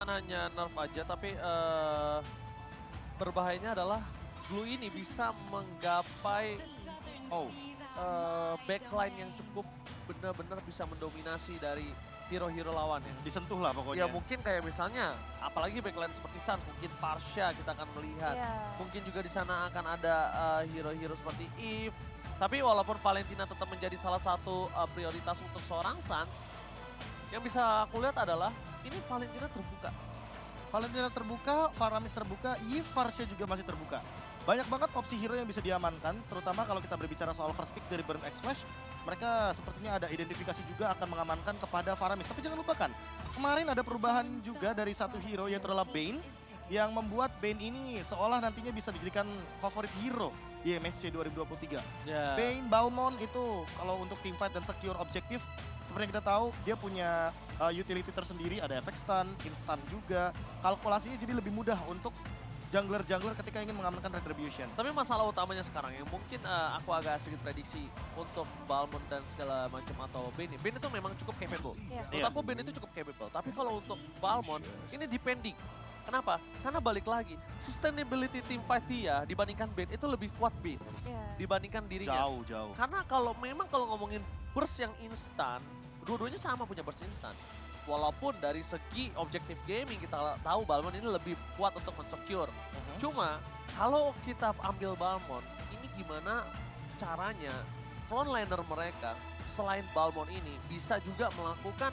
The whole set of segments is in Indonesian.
hanya nerf aja, tapi berbahayanya adalah Blue ini bisa menggapai backline yang cukup benar-benar bisa mendominasi dari hero-hero lawan ya. Disentuh lah pokoknya. Ya mungkin kayak misalnya, apalagi backline seperti Sans, mungkin Parsha kita akan melihat. Mungkin juga di sana akan ada hero-hero seperti Eve. Tapi walaupun Valentina tetap menjadi salah satu prioritas untuk seorang Sans, yang bisa aku lihat adalah ini Valentina terbuka. Valentina terbuka, Faramis terbuka, Eve, Farsha juga masih terbuka. Banyak banget opsi hero yang bisa diamankan, terutama kalau kita berbicara soal first pick dari Burn X Flash. Mereka sepertinya ada identifikasi juga akan mengamankan kepada Faramis. Tapi jangan lupakan, kemarin ada perubahan juga dari satu hero yaitu adalah Bane. Yang membuat Bane ini seolah nantinya bisa dijadikan favorit hero di MSC 2023. Bane, Balmond itu kalau untuk teamfight dan secure objektif, seperti yang kita tahu dia punya utility tersendiri, ada efek stun, instan juga. Kalkulasinya jadi lebih mudah untuk jungler-jungler ketika ingin mengamankan retribution. Tapi masalah utamanya sekarang yang mungkin aku agak sedikit prediksi untuk Balmond dan segala macam atau Bane. Bane itu memang cukup capable. Menurut aku Bane itu cukup capable. Tapi kalau untuk Balmond ini depending. Kenapa? Karena balik lagi, sustainability teamfight dia dibandingkan Bane itu lebih kuat Bane dibandingkan dirinya. Jauh. Karena kalau ngomongin burst yang instan, dua-duanya sama punya burst instan. Walaupun dari segi objektif gaming kita tahu Balmond ini lebih kuat untuk men-secure. Cuma kalau kita ambil Balmond, ini gimana caranya frontliner mereka selain Balmond ini bisa juga melakukan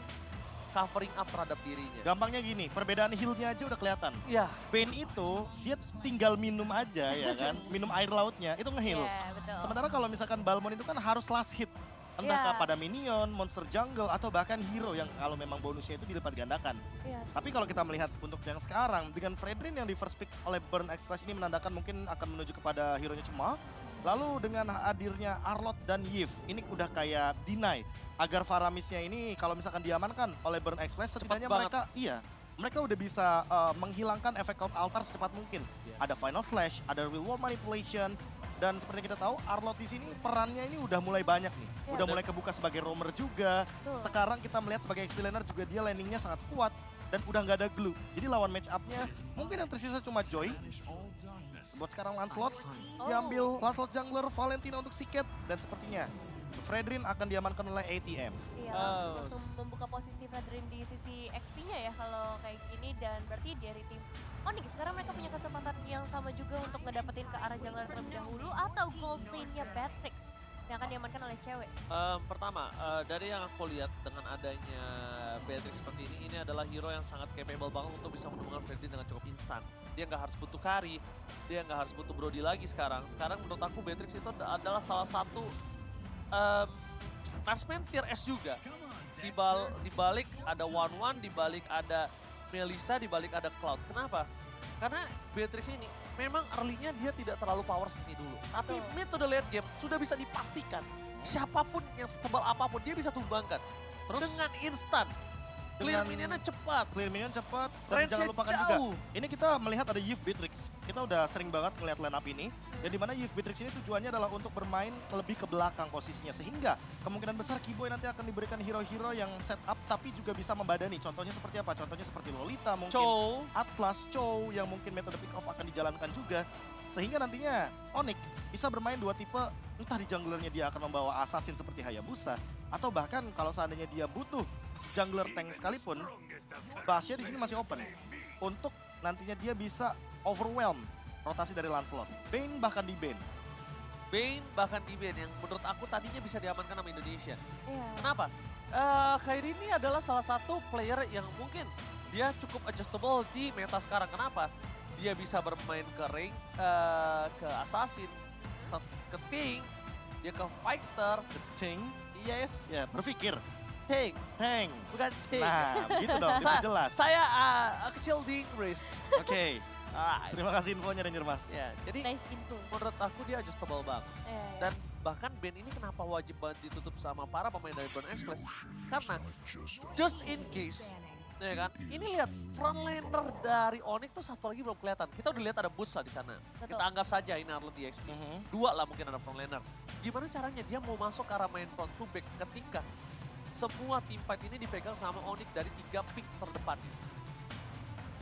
covering up terhadap dirinya. Gampangnya gini, perbedaan heal-nya aja udah kelihatan. Iya. Bane itu dia tinggal minum aja ya kan, minum air lautnya itu nge-heal. Betul. Sementara kalau misalkan Balmond itu kan harus last hit. Entah kepada minion, monster jungle, atau bahkan hero yang kalau memang bonusnya itu dilipat gandakan. Tapi kalau kita melihat untuk yang sekarang, dengan Fredrin yang di first pick oleh Burn Express ini menandakan mungkin akan menuju kepada hero-nya Cema. Lalu dengan hadirnya Arlott dan Yves, ini udah kayak deny agar Faramisnya ini kalau misalkan diamankan oleh Burn Express, setidaknya mereka udah bisa menghilangkan efek Cloud Altar secepat mungkin. Ada Final Slash, ada Real World Manipulation, dan seperti yang kita tahu Arlott di sini perannya ini udah mulai banyak nih. Udah mulai kebuka sebagai roamer juga. Sekarang kita melihat sebagai XP laner juga dia landingnya sangat kuat dan udah nggak ada glue. Jadi lawan match up-nya mungkin yang tersisa cuma Joy. Buat sekarang Lancelot diambil Lancelot jungler, Valentina untuk Siket, dan sepertinya Fredrin akan diamankan oleh ATM. Langsung membuka posisi Fredrin di sisi XP-nya ya kalau kayak gini, dan berarti dari tim Onyx sekarang mereka punya kesempatan yang sama juga untuk ngedapetin ke arah jungler terlebih dahulu atau gold lane-nya Batrix yang akan diamankan oleh cewek. Pertama, dari yang aku lihat dengan adanya Beatrix seperti ini adalah hero yang sangat capable banget untuk bisa menemukan Fredrin dengan cukup instan. Dia nggak harus butuh carry, dia nggak harus butuh Brody lagi sekarang. Sekarang menurut aku Beatrix itu adalah salah satu marksman tier S juga. Di balik ada One, di balik ada Melissa, di balik ada Cloud. Kenapa? Karena Beatrix ini memang early-nya dia tidak terlalu power seperti dulu. Tapi mid to the late game sudah bisa dipastikan. Siapapun yang setebal apapun dia bisa tumbangkan. Terus dengan instan. Clear minionnya cepat. Dan jangan lupakan juga, ini kita melihat ada Yves Beatrix. Kita udah sering banget ngeliat line up ini. Dan dimana Yves Beatrix ini tujuannya adalah untuk bermain lebih ke belakang posisinya. Sehingga kemungkinan besar Keyboy nanti akan diberikan hero-hero yang set up tapi juga bisa membadani. Contohnya seperti apa? Contohnya seperti Lolita mungkin. Atlas, Chow yang mungkin metode pick off akan dijalankan juga. Sehingga nantinya Onyx bisa bermain dua tipe, entah di junglernya dia akan membawa assassin seperti Hayabusa. Atau bahkan kalau seandainya dia butuh jungler tank sekalipun, Basya di sini masih open untuk nantinya dia bisa overwhelm rotasi dari Lancelot. Bane bahkan di Bane yang menurut aku tadinya bisa diamankan sama Indonesia. Kenapa? Kairi ini adalah salah satu player yang mungkin dia cukup adjustable di meta sekarang. Kenapa? Dia bisa bermain ke ring, ke assassin, ke tank, dia ke fighter, ke tank. Yes. Ya, berpikir. Tank. Bukan tank. Nah, gitu dong, itu jelas. Saya kecil di Inggris. Oke. Terima kasih infonya Ranger Mas. Ya, jadi Nice info. menurut aku dia adjustable banget. Dan bahkan band ini kenapa wajib banget ditutup sama para pemain dari Burn Express? Karena just in case, ya kan? Ini lihat frontliner dari Onyx tuh satu lagi belum kelihatan. Kita udah lihat ada Busa di sana. Kita anggap saja ini Arlott di XP. Dua lah mungkin ada frontliner. Gimana caranya dia mau masuk ke arah main front to back ketika semua teamfight ini dipegang sama Onyx dari 3 pick terdepan.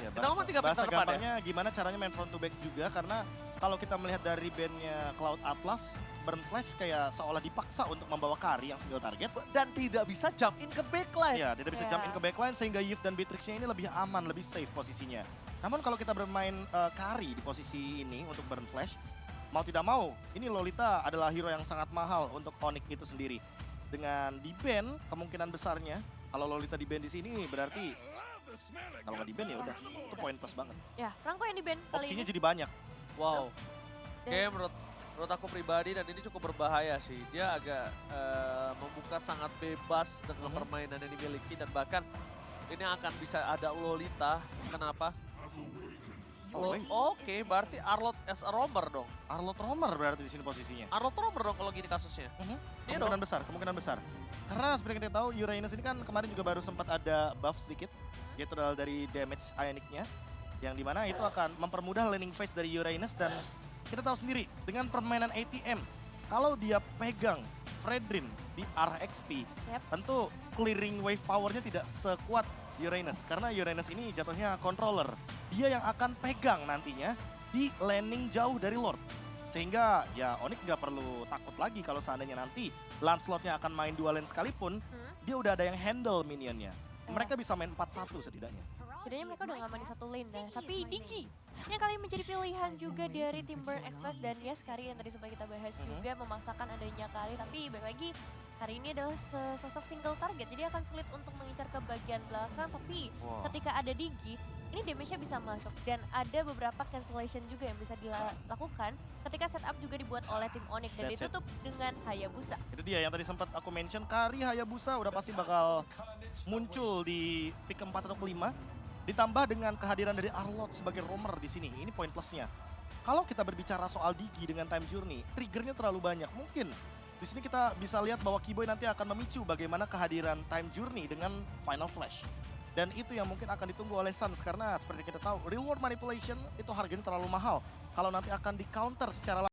Ya, Kita ngomong 3 pick bahasa terdepan ya. gampangnya gimana caranya main front to back juga, karena kalau kita melihat dari bandnya Cloud Atlas, Burn Flash kayak seolah dipaksa untuk membawa carry yang single target. Dan tidak bisa jump in ke backline. Ya, tidak bisa Iya. jump in ke backline sehingga Yves dan Beatrixnya ini lebih aman, lebih safe posisinya. Namun kalau kita bermain carry di posisi ini untuk Burn Flash, mau tidak mau, ini Lolita adalah hero yang sangat mahal untuk Onyx itu sendiri. Dengan di-ban, kemungkinan besarnya, kalau Lolita di-ban di sini berarti kalau nggak di-ban ya udah, itu poin plus banget. Ya, Franco yang di-ban kali Opsinya ini. jadi banyak. Wow. Dan- Kayak menurut aku pribadi dan ini cukup berbahaya sih. Dia agak membuka sangat bebas dengan permainan yang dimiliki dan bahkan ini akan bisa ada Lolita. Kenapa? Oh, baik. Oke, berarti Arlott as a roamer dong. Arlott Romer berarti di sini posisinya. Arlott roamer dong kalau gini kasusnya. Iya dong. Kemungkinan besar. Karena seperti yang kita tahu, Uranus ini kan kemarin juga baru sempat ada buff sedikit, yaitu dari damage Ionic-nya, yang dimana itu akan mempermudah laning phase dari Uranus. Dan kita tahu sendiri, dengan permainan ATM, kalau dia pegang Fredrin di arah XP, tentu clearing wave powernya tidak sekuat Uranus. Karena Uranus ini jatuhnya controller. Dia yang akan pegang nantinya di laning jauh dari Lord. Sehingga ya Onyx nggak perlu takut lagi kalau seandainya nanti Lancelot-nya akan main dua lane sekalipun, dia udah ada yang handle minionnya. Mereka bisa main 4-1 setidaknya. Setidaknya mereka udah ngamanin satu lane dah. Tapi Digi yang kali ini menjadi pilihan juga dari tim Burn Express. Dan yes, Kari yang tadi sempat kita bahas juga memaksakan adanya Kari. Tapi balik lagi, hari ini adalah sosok single target. Jadi akan sulit untuk mengincar ke bagian belakang. Tapi ketika ada Digi, ini damage-nya bisa masuk. Dan ada beberapa cancellation juga yang bisa dilakukan ketika setup juga dibuat oleh tim Onyx. Dan That's it. ditutup dengan Hayabusa. Itu dia yang tadi sempat aku mention, Kari Hayabusa udah pasti bakal muncul di pick keempat atau kelima. Ditambah dengan kehadiran dari Arlott sebagai roamer di sini, ini poin plusnya. Kalau kita berbicara soal Digi dengan time journey, triggernya terlalu banyak. Mungkin di sini kita bisa lihat bahwa Kiboy nanti akan memicu bagaimana kehadiran time journey dengan final slash. Dan itu yang mungkin akan ditunggu oleh Suns karena seperti kita tahu, reward manipulation itu harganya terlalu mahal. Kalau nanti akan di counter secara